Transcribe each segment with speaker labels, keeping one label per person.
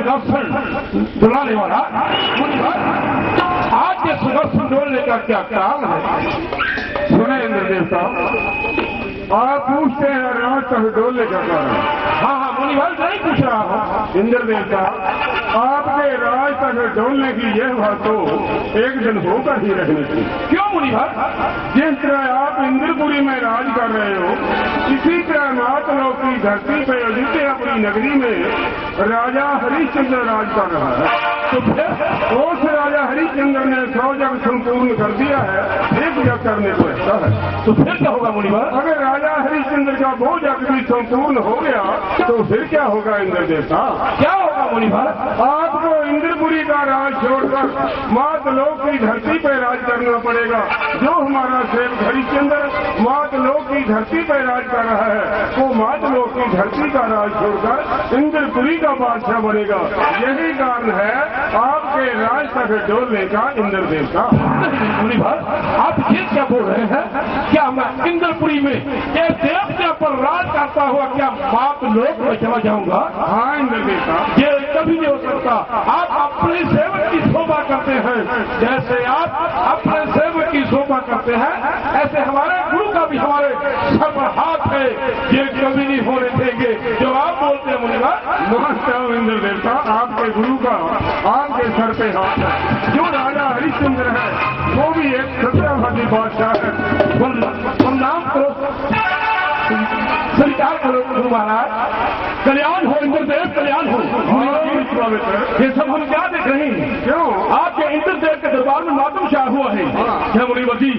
Speaker 1: सुदर्शन डुलाने वाला आज के सुदर्शन डोलने का क्या कारण है?
Speaker 2: सुने इंद्र देवता, आप पूछते हैं राज तक डोलने का कारण।
Speaker 1: हाँ हाँ मुनि भाई, नहीं पूछ रहा हूँ।
Speaker 2: इंद्र देवता, आपके राज तक डोलने की यह बात तो एक दिन होकर ही रहनी थी।
Speaker 1: क्यों मुनि भाई?
Speaker 2: जिस तरह आप इंद्रपुरी में राज कर रहे हो, इसी तरह मातलोक की धरती पर अयोध्यापुरी नगरी में राजा हरिश्चंद्र राज कर रहा है।
Speaker 1: तो फिर
Speaker 2: उस राजा हरिश्चंद्र ने 100 जग संपूर्ण कर दिया है, एक जग करने को रहता है।
Speaker 1: तो फिर क्या होगा मुनि भाई?
Speaker 2: अगर राजा हरिश्चंद्र का वो जग भी संपूर्ण हो गया तो फिर क्या होगा इंद्र देवता?
Speaker 1: क्या होगा मुनि भाई?
Speaker 2: आपको इंद्रपुरी का राज छोड़कर मातलोक की धरती पर राज करना पड़ेगा। जो हमारा सेवक हरिश्चंद्र मातलोक की धरती पर राज कर रहा है, वो मातलोक की धरती का राज छोड़कर इंद्रपुरी का बादशाह बनेगा। यही कारण है आपके राज तक डोलने का इंद्र देवता।
Speaker 1: मुनि भाई, आप ये क्या बोल रहे हैं? क्या मैं इंद्रपुरी में एक देवता पर राज करता हुआ क्या मातलोक में चला जाऊंगा?
Speaker 2: हाँ इंद्र देवता,
Speaker 1: ये कभी नहीं हो सकता। आप अपने सेवक की शोभा करते हैं, जैसे आप अपने सेवक की शोभा करते हैं, ऐसे हमारे गुरु का भी हमारे सर पर हाथ है। ये कभी नहीं होने देंगे जो आप बोलते हैं मुनि भाई।
Speaker 2: मानता हूँ इंद्र देवता, आपके गुरु का आपके सर पे हाथ है। जो राजा हरिश्चंद्र है वो भी एक सत्यवादी बादशाह है।
Speaker 1: प्रणाम करो, स्वीकार करो गुरु महाराज। कल्याण हो इंद्रदेव, कल्याण हो। ये सब हम क्या देख रहे हैं?
Speaker 2: क्यों?
Speaker 1: आपके इंद्रदेव के दरबार में मातम शाह हुआ है। क्या मुनिवती,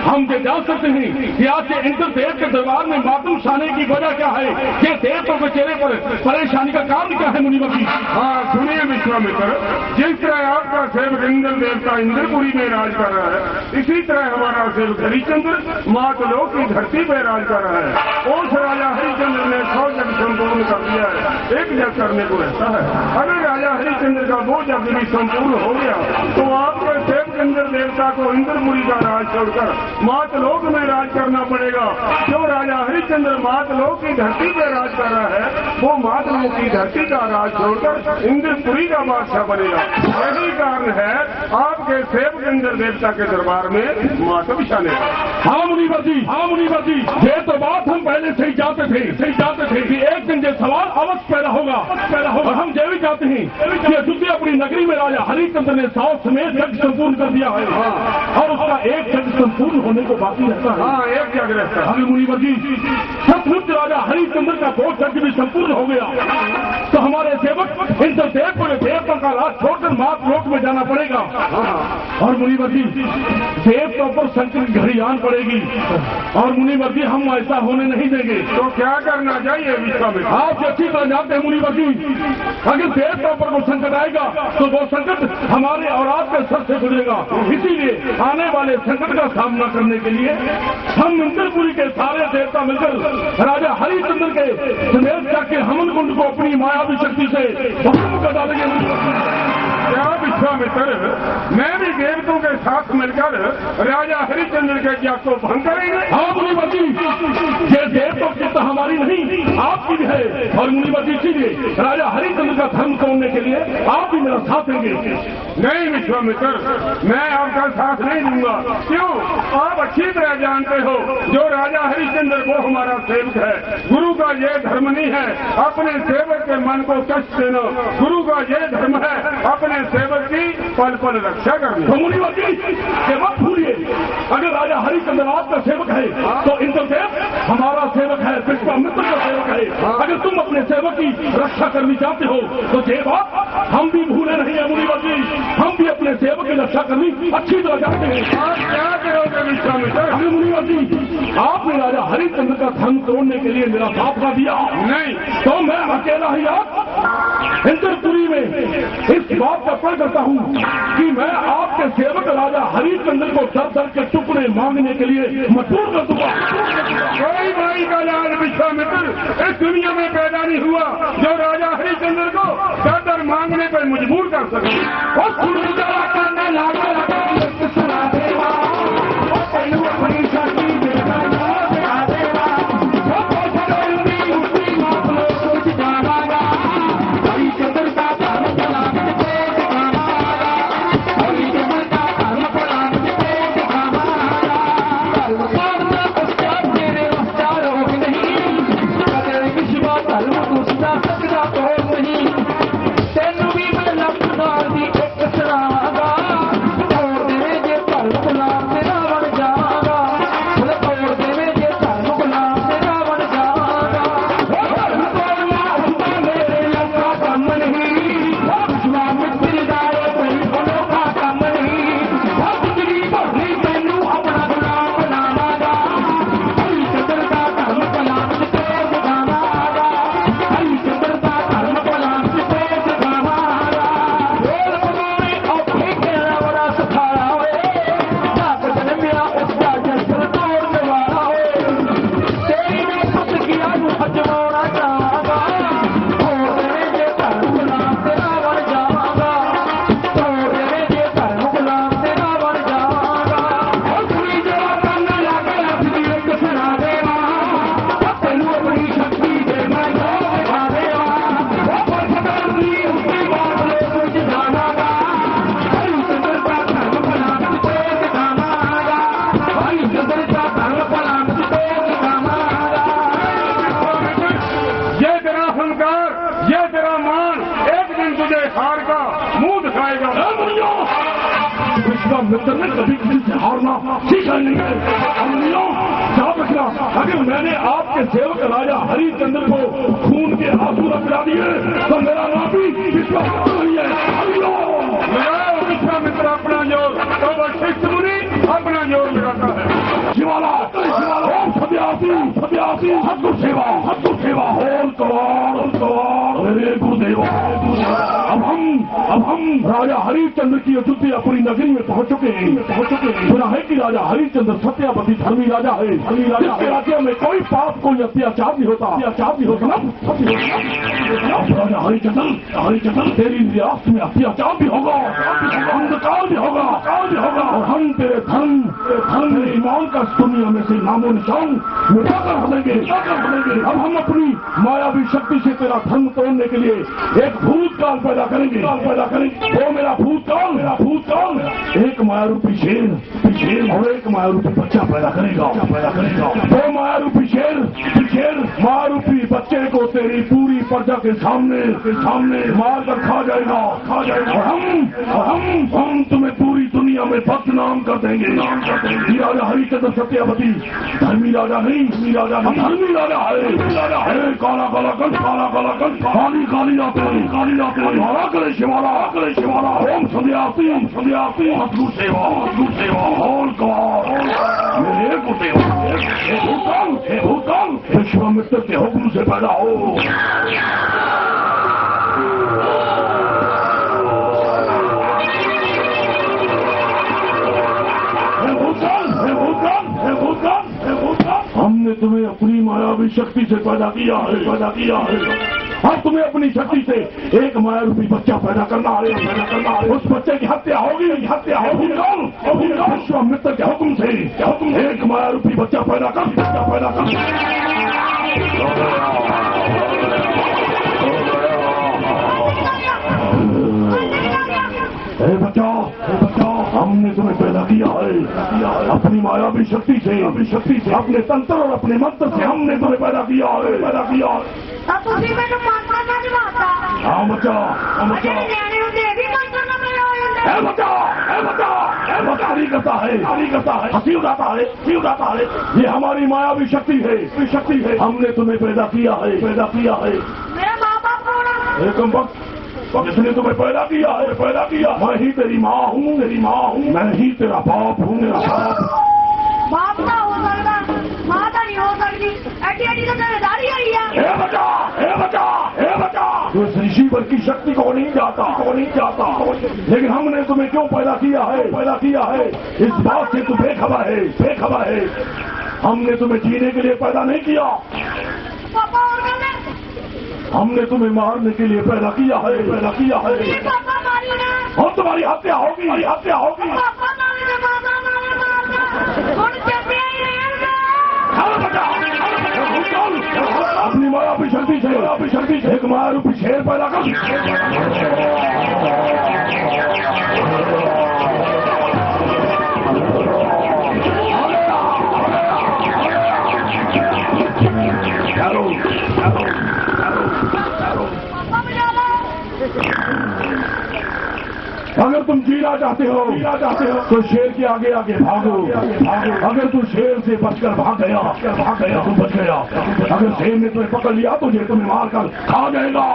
Speaker 1: हम ये जान सकते हैं कि आपके इंद्रदेव के दरबार में मातम शाहने की वजह क्या है? ये देवताओं के चेहरे पर परेशानी का कारण क्या है मुनिवती?
Speaker 2: हाँ सुनिए विश्वामित्र, जिस तरह आपका सेवक इंद्र देवता इंद्रपुरी में राज कर रहा है, इसी तरह हमारा सेवक हरिश्चंद्र मातलोक की धरती पर राज कर रहा है। उस राजा हरिश्चंद्र ने 100 जग संपूर्ण कर दिया है, एक जग करने को रहता है। अगर राजा हरिश्चंद्र का वो जग भी संपूर्ण हो गया तो आपके सेवक इंद्र देवता को इंद्रपुरी का राज छोड़कर मातलोक में राज करना पड़ेगा। जो राजा हरिश्चंद्र मातलोक की धरती पर राज कर रहा है, वो मातलोक की धरती का राज छोड़कर इंद्रपुरी का बादशाह बनेगा। यही कारण है आपके सेवक इंद्र देवता के दरबार में मातम शाने का।
Speaker 1: हाँ मुनिवती, हाँ मुनिवती, ये तो बात हम पहले से ही जानते थे कि एक दिन ये सवाल अवश्य पैदा होगा। और हम ये भी चाहते हैं कि अयोध्यापुरी नगरी में राजा हरिश्चंद्र ने 100 समेत जग संपूर्ण कर दिया है। और उसका एक जग संपूर्ण होने को बाकी रहता है।
Speaker 2: हाँ एक जग रहता है।
Speaker 1: अगर मुनिवती सचमुच राजा हरिश्चंद्र का वो जग भी संपूर्ण हो गया तो हमारे सेवक इंद्रदेव को देवताओं का राज छोड़कर मातलोक में जाना पड़ेगा। और मुनिवती देवताओं पर संकट की घड़ी आन पड़ेगी। और मुनिवती हम ऐसा होने नहीं देंगे।
Speaker 2: तो क्या करना चाहिए विश्वामित्र?
Speaker 1: आप अच्छी तरह जानते हैं मुनिवती, अगर देवताओं पर वो संकट आएगा तो वो संकट हमारे और आपके सर से गुजरेगा। इसीलिए आने वाले संकट का सामना करने के लिए हम इंद्रपुरी के सारे देवता मिलकर राजा हरिश्चंद्र के समेत जाके हमन कुंड को अपनी मायावी शक्ति से भस्म कर डालेंगे।
Speaker 2: क्या विश्वामित्र, मैं भी देवताओं के साथ मिलकर राजा हरिश्चंद्र के यज्ञ को भंग करेंगे?
Speaker 1: हाँ मुनिवती, ये देवताओं की तो हमारी नहीं आपकी भी है। और मुनिवती इसीलिए राजा हरिश्चंद्र का धर्म तोड़ने के लिए आप भी मेरा साथ देंगे।
Speaker 2: नहीं विश्वामित्र, मैं आपका साथ नहीं दूंगा। क्यों? आप अच्छी तरह जानते हो जो राजा हरिश्चंद्र वो हमारा सेवक है। गुरु का ये धर्म नहीं है अपने सेवक के मन को कष्ट देना। गुरु का ये धर्म है अपने सेवक की पल पल रक्षा करनी।
Speaker 1: तो मुनिवती ये मत भूलिए, अगर राजा हरिश्चंद्र आपका सेवक है तो इंद्रदेव हमारा सेवक है, विश्वामित्र का सेवक है। अगर तुम अपने सेवक की रक्षा करनी चाहते हो तो ये बात हम भी भूले नहीं है मुनिवती। हम भी अपने सेवक की रक्षा करनी अच्छी तरह जानते हैं।
Speaker 2: आप क्या करोगे विश्वामित्र?
Speaker 1: अगर मुनिवती आपने राजा हरिश्चंद्र का धर्म तोड़ने के लिए मेरा साथ ना दिया
Speaker 2: नहीं
Speaker 1: तो मैं अकेला ही आप इंद्रपुरी में इस बात का प्रण करता हूँ कि मैं आपके सेवक राजा हरिश्चंद्र को दर दर के टुकड़े मांगने के लिए मजबूर कर दूंगा।
Speaker 2: कोई भाई का लाल विश्वामित्र इस दुनिया में पैदा नहीं हुआ जो राजा हरिश्चंद्र को दर दर मांगने पर मजबूर कर सके।
Speaker 3: हरिश्चंद्र का
Speaker 2: तुझे हार का मुंह दिखाएगा।
Speaker 1: विश्वामित्र ने कभी किसी से हारना सीखा नहीं है। याद रखना, अगर मैंने आपके सेवक राजा हरिश्चंद्र को खून के आंसू न पिला दिए तो मेरा नाम भी विश्वामित्र नहीं है।
Speaker 2: विश्वामित्र अपना जोर तो वशिष्ठ मुनि अपना जोर लगाता है।
Speaker 1: शिवाला ओम सत्यासी सत्यासी सद्गुरु सेवा ओम कवाड़ मेरे गुरुदेव। अब हम राजा हरिश्चंद्र की अयोध्यापुरी नगरी में पहुंच चुके हैं। सुना है कि राजा हरिश्चंद्र सत्यापति धर्मी राजा है। जिसके राज्य में कोई पाप कोई अत्याचार नहीं होता। राजा हरिश्चंद्र तेरी रियासत में अत्याचार भी होगा, अंधकार भी होगा और हम तेरे धर्म ईमान का दुनिया में से नामो निशान मिटाकर हमेंगे। अब हम अपनी मायावी शक्ति से तेरा धर्म तोड़ने के लिए एक भूतकाल पैदा करेंगे। वो मेरा भूतकाल एक मायारूपी शेर और एक मायारूपी बच्चा पैदा करेगा। वो मायारूपी शेर मायारूपी बच्चे को तेरी पूरी प्रजा के सामने मार कर खा जाएगा और हम तुम्हें पूरी दुनिया में बदनाम कर देंगे। राजा हरिश्चंद्र सत्यापति धर्मी राजा नहीं, धर्मी राजा है। काला काली जाते मारा करे शिवाला ओम सत्यापति सद्गुरु सेवा और मेरे गुरुदेव भूतकाल विश्वामित्र के हुक्म से पैदा हो। हमने तुम्हें अपनी मायावी शक्ति से पैदा किया है। अब तुम्हें अपनी शक्ति से एक मायारूपी बच्चा पैदा करना है। उस बच्चे की हत्या होगी। विश्वामित्र के हुक्म से एक मायारूपी बच्चा पैदा कर। बच्चा हमने तुम्हें पैदा किया है अपनी मायावी शक्ति से अपने तंत्र और अपने मंत्र से हमने तुम्हें पैदा किया है। हाँ बच्चा करता है हंसी उड़ाता है। ये हमारी मायावी शक्ति है। हमने तुम्हें पैदा किया है। एकदम जिसने तुम्हें पैदा किया मैं ही तेरी माँ हूँ, मैं ही तेरा बाप हूँ।
Speaker 3: बाप ना हो सकता, माता नहीं हो सकती। एटी तो तेरेदारी है।
Speaker 1: तो इस ऋषिवर की शक्ति को नहीं जाता। लेकिन हमने तुम्हें क्यों पैदा किया है इस बात से तू बेखबर है। हमने तुम्हें जीने के लिए पैदा नहीं किया।
Speaker 3: पापा और
Speaker 1: हमने तुम्हें मारने के लिए पैदा किया है।
Speaker 3: पापा मारी ना
Speaker 1: और तुम्हारी हत्या होगी।
Speaker 3: पापा
Speaker 1: अपनी मायावी शक्ति से एक मायारूपी शेर पैदा कर। अगर तुम जीना चाहते हो तो शेर के आगे भागो। अगर तू शेर से बचकर भाग गया तो बच गया। अगर शेर ने तुम्हें पकड़ लिया तो ये तुम्हें मारकर खा जाएगा।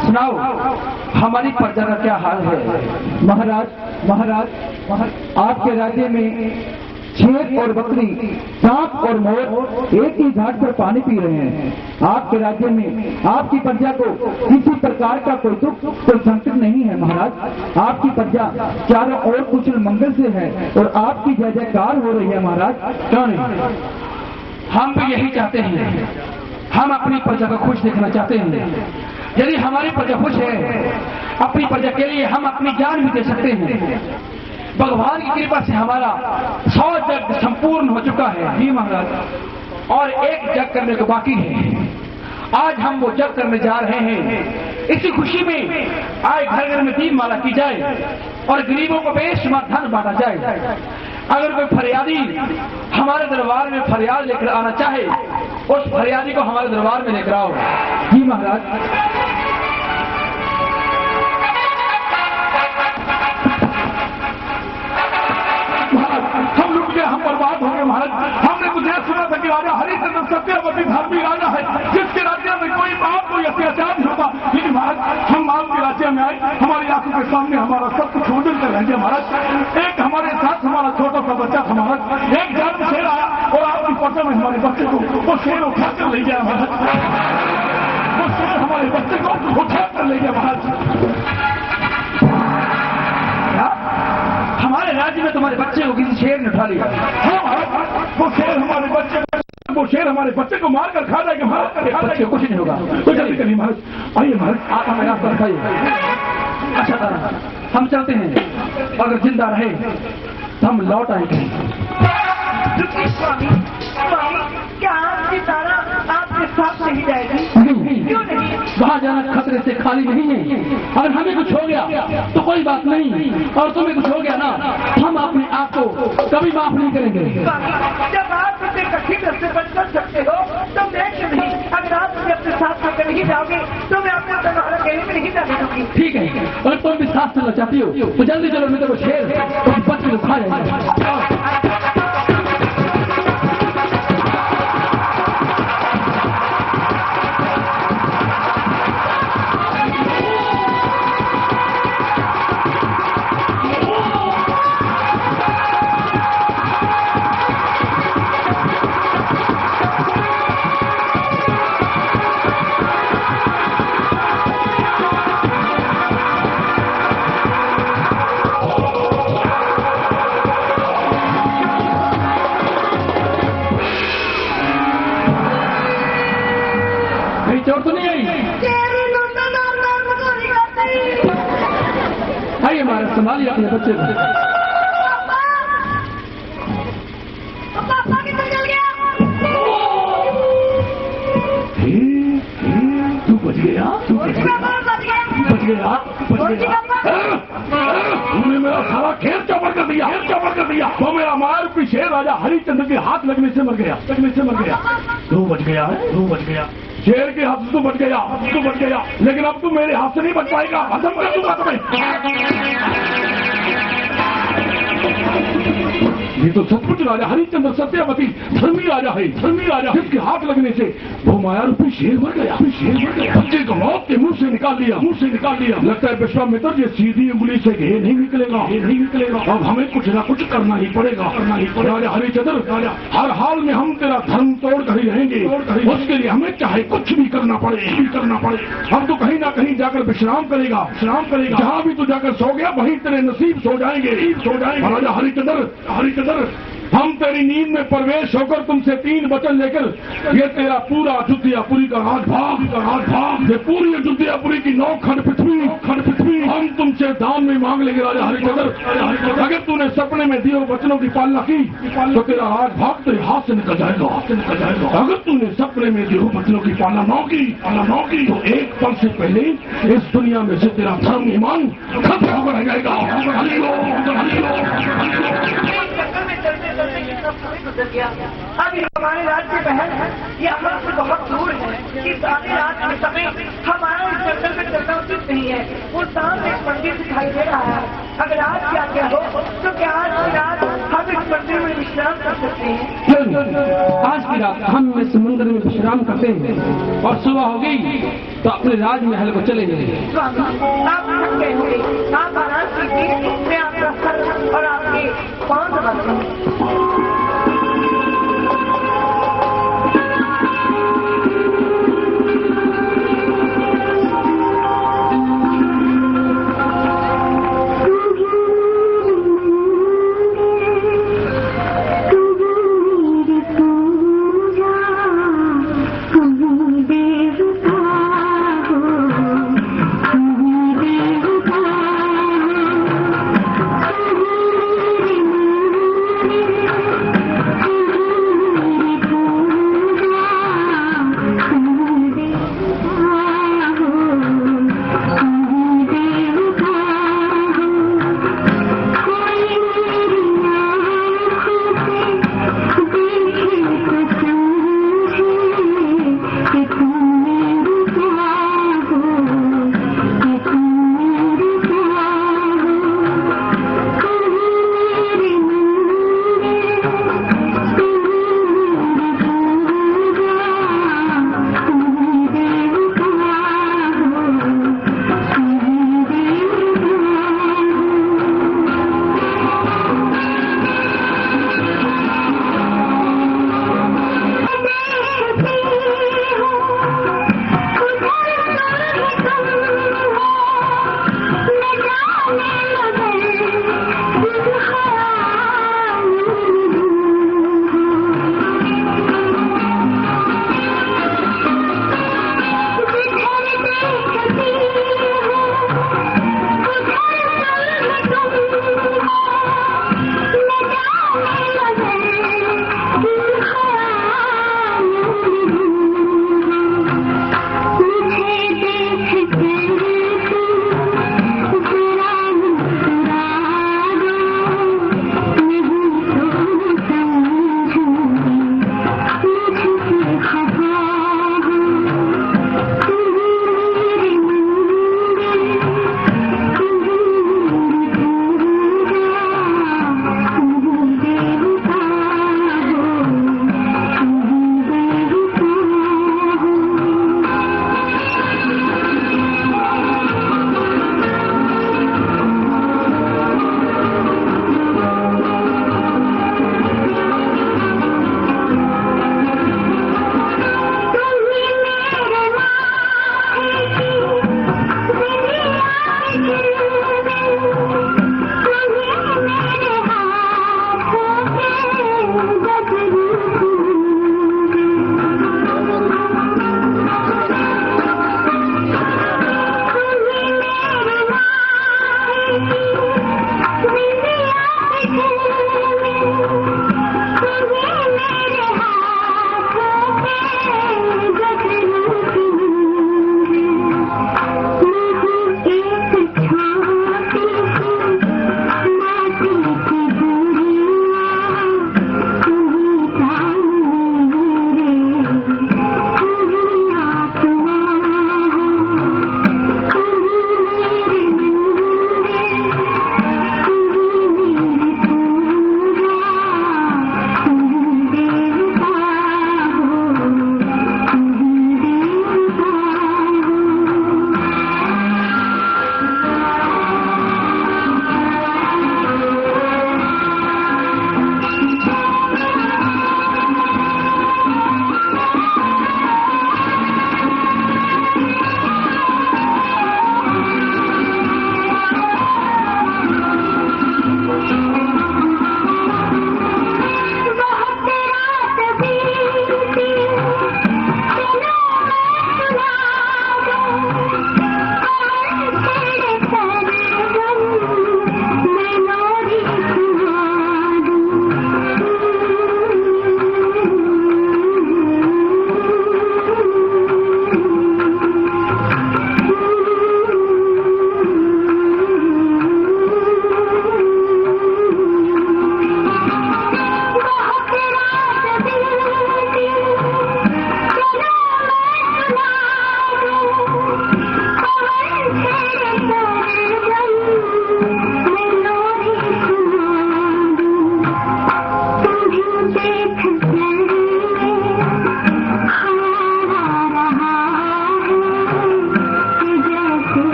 Speaker 4: सुनाओ हमारी प्रजा का क्या हाल है। महाराज आपके राज्य में शेर और बकरी सांप और मोर एक ही घाट पर पानी पी रहे हैं। आपके राज्य में आपकी प्रजा को किसी प्रकार का कोई दुख कोई संकट नहीं है महाराज। आपकी प्रजा चारों ओर कुशल मंगल से है और आपकी जय जयकार हो रही है महाराज।
Speaker 5: क्यों नहीं, हम भी यही चाहते हैं। हम अपनी प्रजा को खुश देखना चाहते हैं। यदि हमारी प्रजा खुश है, अपनी प्रजा के लिए हम अपनी जान भी दे सकते हैं। भगवान की कृपा से हमारा 100 यज्ञ संपूर्ण हो चुका है जी महाराज, और एक यज्ञ करने को बाकी है। आज हम वो यज्ञ करने जा रहे हैं। इसी खुशी में आए घर घर में दीपमाला की जाए और गरीबों को बेशुमार धन बांटा जाए। अगर कोई फरियादी हमारे दरबार में फरियाद लेकर आना चाहे, उस फरियादी को हमारे दरबार में लेकर आओ
Speaker 4: जी महाराज।
Speaker 1: हम लुट गए, हम बर्बाद हो गए महाराज। हमने मुझे सुना था कि राजा हरिश्चंद्र सत्यवती धार्मिक राजा है, जिसके राज्य में कोई पाप कोई अत्याचार नहीं होता। लेकिन महाराज हम आपके राज्य में आए, हमारी आंखों के सामने हमारा सब कुछ छोड़ कर रह गया महाराज। एक हमारे साथ हमारा छोटा सा बच्चा था महाराज, एक जान शेर आया और आपकी पटना में हमारे बच्चे को वो शेर उठा कर ले गया महाराज। वो शेर हमारे बच्चे को उठा कर ले गया महाराज।
Speaker 5: हमारे राज्य में तुम्हारे बच्चे को किसी शेर ने उठा लिया।
Speaker 1: वो शेर हमारे बच्चे को मार कर खा जाएगा महाराज।
Speaker 5: बच्चे कुछ नहीं होगा,
Speaker 1: तो जल्दी करिए महाराज। आइए महाराज,
Speaker 5: आप हमें रास्ता दिखाइए। अच्छा हम चलते हैं, अगर जिंदा रहे तो हम लौट आएंगे।
Speaker 3: स्वामी क्या आपकी तारा आपके साथ नहीं जाएगी? क्यों नहीं?
Speaker 5: वहाँ जाना खतरे से खाली नहीं है। अगर हमें कुछ हो गया तो कोई बात नहीं, और तुम्हें कुछ हो गया ना, हम अपने आप को कभी माफ नहीं करेंगे।
Speaker 3: जब आप मुझे कठिन रास्ते पर चल सकते हो तो मैं क्यों नहीं? अगर आप मुझे अपने साथ लेकर नहीं जाओगे तो मैं अपने दरबार अकेले में नहीं जाने दूंगी।
Speaker 5: ठीक है, अगर तुम भी साथ चलना चाहती हो तो जल्दी चलो, नहीं तो वो शेर तो बच्चे को खा जाएगा। चोट तो नहीं आई? आइए महाराज, संभालिए अपने बच्चे को।
Speaker 3: पापा किधर चल गया?
Speaker 1: तू बच गया, तू बच गया,
Speaker 3: बच गया।
Speaker 1: तूने मेरा सारा खेत चौपट कर दिया, तो मेरा मार भी शेर राजा हरिश्चंद्र के हाथ लगने से मर गया। तू बच गया है, तू बच गया। शेर के हाथ से तू बच गया, लेकिन अब तू मेरे हाथ से नहीं बच पाएगा। खत्म कर दूंगा तुम्हें। ये तो सचमुच राजा हरिश्चंद्र सत्यवती धर्मी राजा है, जिसके हाथ लगने से वो माया रूपी शेर मर गया। बच्चे को मौत के मुंह से निकाल लिया। लगता है विश्वामित्र ये सीधी उंगली से ये नहीं निकलेगा। अब हमें कुछ ना कुछ करना ही पड़ेगा। राजा हरिश्चंद्र, हर हाल में हम तेरा धर्म तोड़ कर ही रहेंगे। उसके लिए हमें चाहे कुछ भी करना पड़े। अब तो कहीं ना कहीं जाकर विश्राम करेगा। जहाँ भी तू जाकर सो गया वहीं तेरे नसीब सो जाएंगे। राजा हरिश्चंद्र, हम तेरी नींद में प्रवेश होकर तुमसे 3 वचन लेकर ये तेरा पूरा अयोध्यापुरी का राजभाग, ये पूरी अयोध्यापुरी की 9 खंड पृथ्वी हम तुमसे दान में मांग लेंगे। राजा हरिश्चंद्र, अगर तूने सपने में दिए वचनों की पालना की तो तेरा राजभाग तेरे हाथ से निकल जाएगा। अगर तूने सपने में दिए वचनों की पालना न की तो एक पल से पहले इस दुनिया में से तेरा धर्म ईमान खत्म होकर रह जाएगा।
Speaker 3: गुजर गया। अभी हमारे राज्य बहन ये अमर से बहुत दूर है। इस आधी रात के समय हमारा इस जंगल में चलना उचित नहीं है। वो सामने एक मंदिर दिखाई दे रहा है। अगर आज क्या हो तो क्या आज की रात हम इस मंदिर में विश्राम कर सकते हैं?
Speaker 5: आज की रात हम इस मंदिर में विश्राम करते हैं और सुबह हो गई तो अपने राजमहल को चलेंगे।
Speaker 3: स्वामी आप थक गए होंगे, आप आराम कीजिए। मैं आपका सर और आपके पांव दबाता हूँ।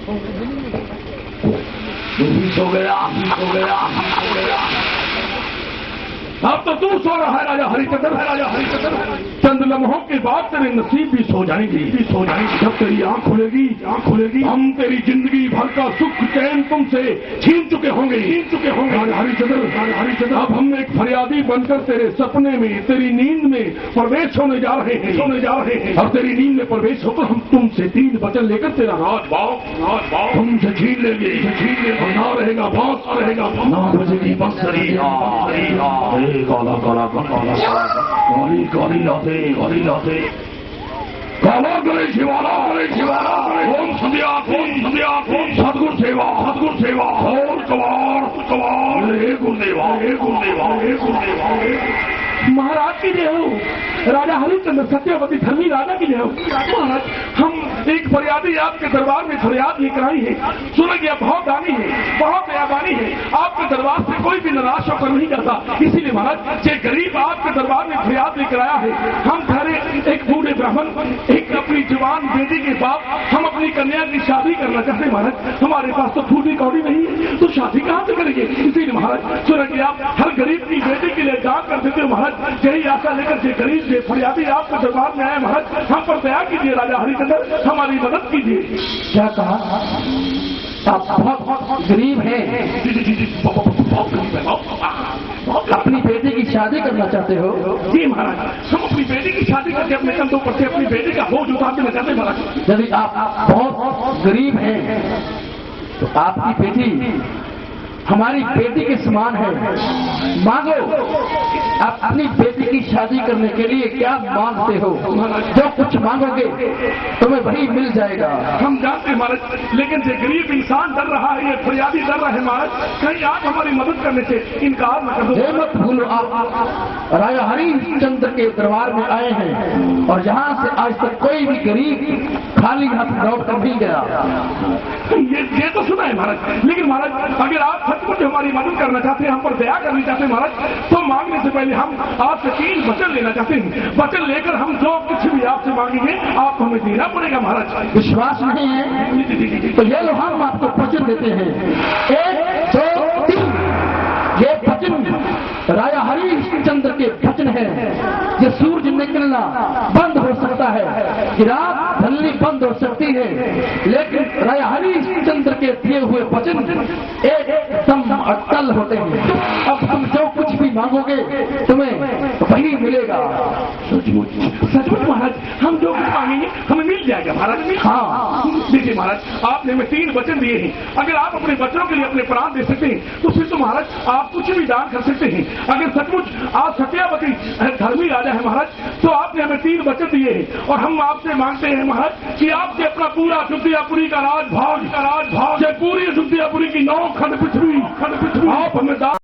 Speaker 1: सो गया, सो गया, सो गया। अब तो तू सो रहा है राजा हरिचंद्र, राजा हरिचंद्र। चंद लम्हों के बाद तेरे नसीब भी सो जाएंगे, सो जाएंगे। जब तेरी आंख खुलेगी, आंख खुलेगी, हम तेरी जिंदगी भर का सुख चैन तुमसे छीन चुके होंगे, छीन चुके होंगे। राजा हरिचंद्र, राजा हरिचंद्र, अब हम एक फरियादी बनकर तेरे सपने में, तेरी नींद में प्रवेश होने जा रहे हैं, होने जा रहे हैं। और तेरी नींद में प्रवेश होकर हम तुमसे 3 वचन लेकर तेरा राजभाव तुमसे छीन लेंगे, छीन लेंगे। ना रहेगा बांस, रहेगा ना बजेगी बंसरी। काला काला काला काली काली लाते, काली लाते, काला गले शिवाला, गले शिवाला। ओम संध्या, ओम संध्या, ओम सदगुरु सेवा, सदगुरु सेवा। और कवार, कवार। हे गुरुदेवा, हे गुरुदेवा, हे गुरुदेवा। महाराज की जय हो, राजा हरिचंद्र सत्यवती धर्मी राजा की जय हो। महाराज, हम एक फरियादी आपके दरबार में फरियाद लेकर आई है। सुना गया बहुत दानी है, बहुत दयावानी है। आपके दरबार से कोई भी निराश होकर नहीं जाता। इसीलिए महाराज, ये गरीब आपके दरबार में फरियाद लेकर आया है। हम ठहरे एक बूढ़े ब्राह्मण, एक अपनी जवान बेटी के साथ हम अपनी कन्या की शादी करना चाहते हैं। महाराज, हमारे पास तो फूटी कौड़ी नहीं है, तो शादी कहाँ से करेंगे? इसीलिए महाराज, सुना कि आप हर गरीब की बेटी के लिए दान कर देते हो। महाराज, यही आशा लेकर के गरीब से फरियादी आपके दरबार में आए। महाराज, हम पर दया कीजिए, राजा हरिचंद्र, हमारी मदद कीजिए।
Speaker 5: क्या कहा? आप बहुत गरीब हैं,
Speaker 1: बहुत गरीब है,
Speaker 5: अपनी बेटी की शादी करना चाहते हो?
Speaker 1: जी महाराज, हम अपनी बेटी की शादी करके अपने कंधों पर से अपनी बेटी का बोझ उतार देना चाहते हैं। महाराज,
Speaker 5: यदि आप बहुत गरीब हैं तो आपकी बेटी हमारी बेटी के समान है। मांगो, आप अपनी बेटी की शादी करने के लिए क्या मांगते हो? जो कुछ मांगोगे तुम्हें वही मिल जाएगा।
Speaker 1: हम जानते हैं महाराज, लेकिन ये गरीब इंसान डर रहा है, ये फरियादी डर रहा है। महाराज, कहीं आप हमारी मदद करने से इनकार न कर दो।
Speaker 5: ये मत भूलो, आप राजा हरिचंद्र के दरबार में आए हैं और यहाँ से आज तक कोई भी गरीब खाली हाथ लौट कर नहीं गया।
Speaker 1: ये तो सुना है महाराज, लेकिन महाराज, अगर आप सचमुच हमारी मदद करना चाहते हैं, हम पर दया करनी चाहते हैं महाराज, तो मांगने से पहले हम आपसे 3 वचन लेना चाहते हैं। वचन लेकर हम जो कुछ भी आपसे मांगेंगे आप हमें देना पड़ेगा। महाराज,
Speaker 5: विश्वास नहीं है तो ये लो, हम आपको वचन देते हैं। 1 2 3 ये वचन राजा हरिचंद्र के वचन है। ये सूरज निकलना बंद हो सकता है, कि रात ढलनी बंद हो सकती है, लेकिन राजा हरिचंद्र के दिए हुए वचन एकदम अटल होते हैं। अब तुम जो कुछ भी मांगोगे तुम्हें वही मिलेगा।
Speaker 1: सचमुच महाराज, हम जो कुछ मांगेंगे हमें मिल जाएगा। महाराज,
Speaker 5: हाँ,
Speaker 1: देखिए महाराज, आपने हमें 3 वचन दिए हैं। अगर आप अपने बच्चों के लिए अपने प्राण दे सकते हैं तो फिर तो महाराज आप कुछ भी दान कर सकते हैं। अगर सचमुच आप सत्यावती धर्मी राजा है महाराज, तो आपने हमें 3 वचन दिए हैं और हम आपसे मांगते हैं महाराज कि आपसे अपना पूरा अयोध्यापुरी का राजभाग, पूरी अयोध्यापुरी की 9 खंड पृथ्वी आप हमें दान